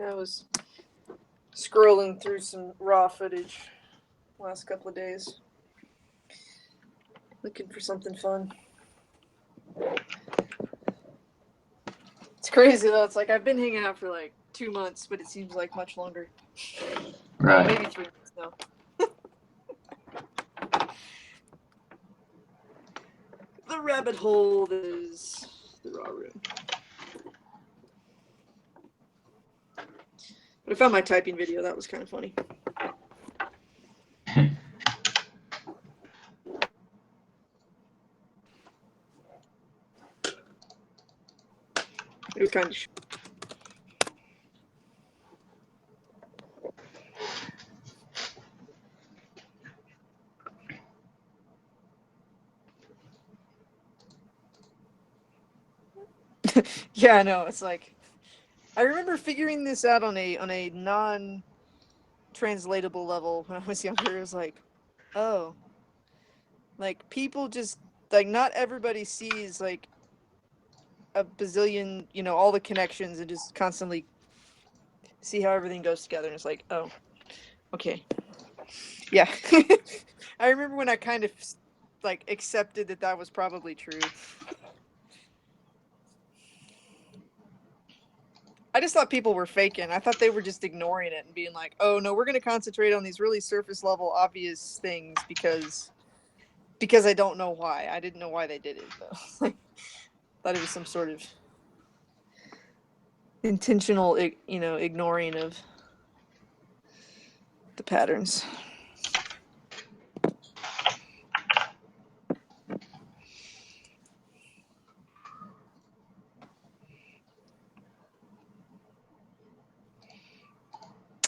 I was scrolling through some raw footage last couple of days, looking for something fun. It's crazy though. It's like I've been hanging out for like 2 months, but it seems like much longer. Right. Maybe 3 months now. The rabbit hole is the raw room. But I found my typing video. That was kind of funny. It was kind of. Yeah, I know. It's like I remember figuring this out on a non-translatable level when I was younger. It was like, oh, like people just like not everybody sees like a bazillion, all the connections and just constantly see how everything goes together. And it's like, oh, okay, yeah. I remember when I kind of like accepted that was probably true. I just thought people were faking. I thought they were just ignoring it and being like, "Oh no, we're going to concentrate on these really surface level, obvious things because I don't know why. I didn't know why they did it though. Thought it was some sort of intentional, ignoring of the patterns."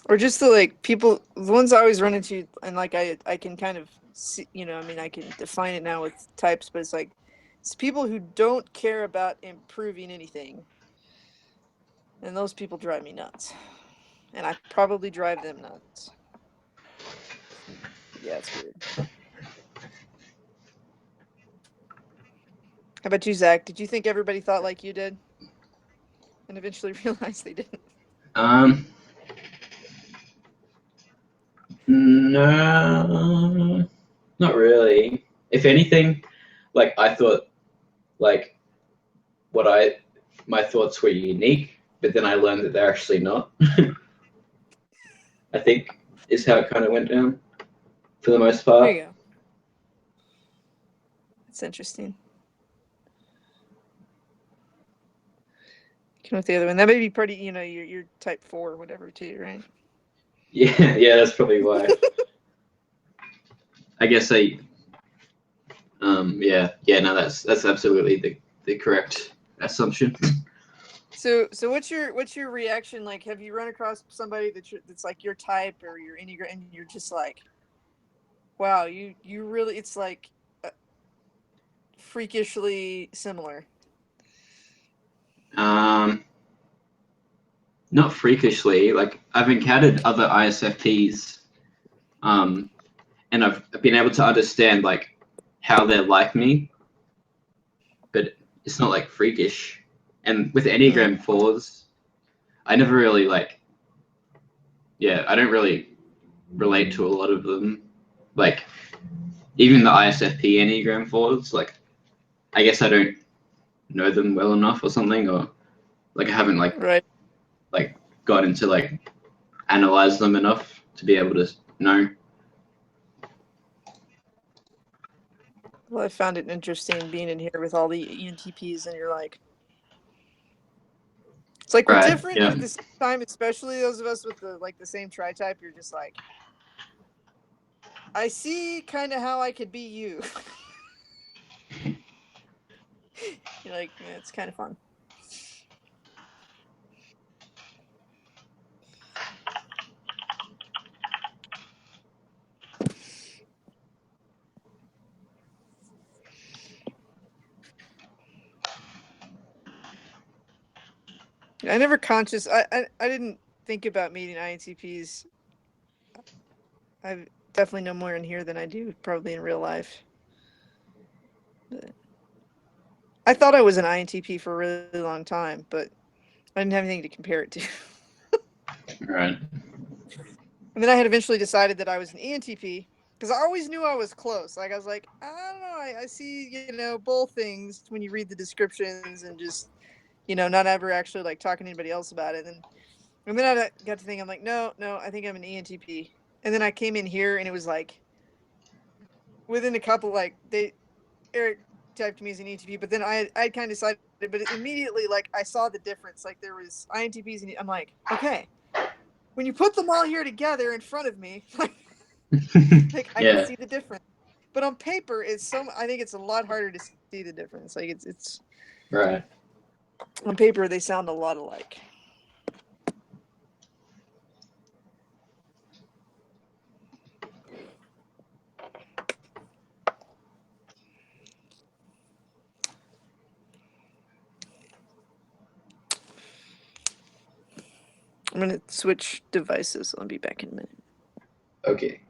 Or just the people, the ones I always run into, and I can kind of see, I can define it now with types, but it's people who don't care about improving anything, and those people drive me nuts, and I probably drive them nuts. Yeah, it's weird. How about you, Zach? Did you think everybody thought like you did, and eventually realized they didn't? No, not really. If anything, I thought my thoughts were unique, but then I learned that they're actually not. I think is how it kind of went down for the most There part. you go. It's interesting. Come with the other one. That may be pretty. You're type 4 or whatever too, right? Yeah, that's probably why. I guess no, that's absolutely the correct assumption. So what's your reaction like? Have you run across somebody that's like your type or your Enneagram, and you're just like, wow, you really, it's like freakishly similar. Not freakishly. I've encountered other ISFPs, and I've been able to understand how they're like me, but it's not freakish. And with Enneagram 4s, I never really I don't really relate to a lot of them. Even the ISFP Enneagram 4s, I guess I don't know them well enough or something, or I haven't Right. gotten to analyze them enough to be able to know. Well, I found it interesting being in here with all the ENTPs, and you're like, it's like we're Right. different, Yeah. but at the same time, especially those of us with the same tri-type, you're just like, I see kind of how I could be you. You're like, yeah, it's kind of fun. I never I didn't think about meeting INTPs. I definitely know more in here than I do probably in real life. But I thought I was an INTP for a really long time, but I didn't have anything to compare it to. Right. And then I had eventually decided that I was an ENTP because I always knew I was close. Like I was like, I don't know, I see, both things when you read the descriptions and just, not ever actually like talking to anybody else about it. And then I got to think, I'm like, no, I think I'm an ENTP. And then I came in here and it was like within a couple, like Eric typed me as an ENTP, but then I kind of decided, but immediately like I saw the difference. Like there was INTPs and I'm like, okay, when you put them all here together in front of me, like I can Yeah. see the difference. But on paper, I think it's a lot harder to see the difference. Like it's Right. on paper they sound a lot alike. I'm gonna switch devices. I'll be back in a minute. Okay.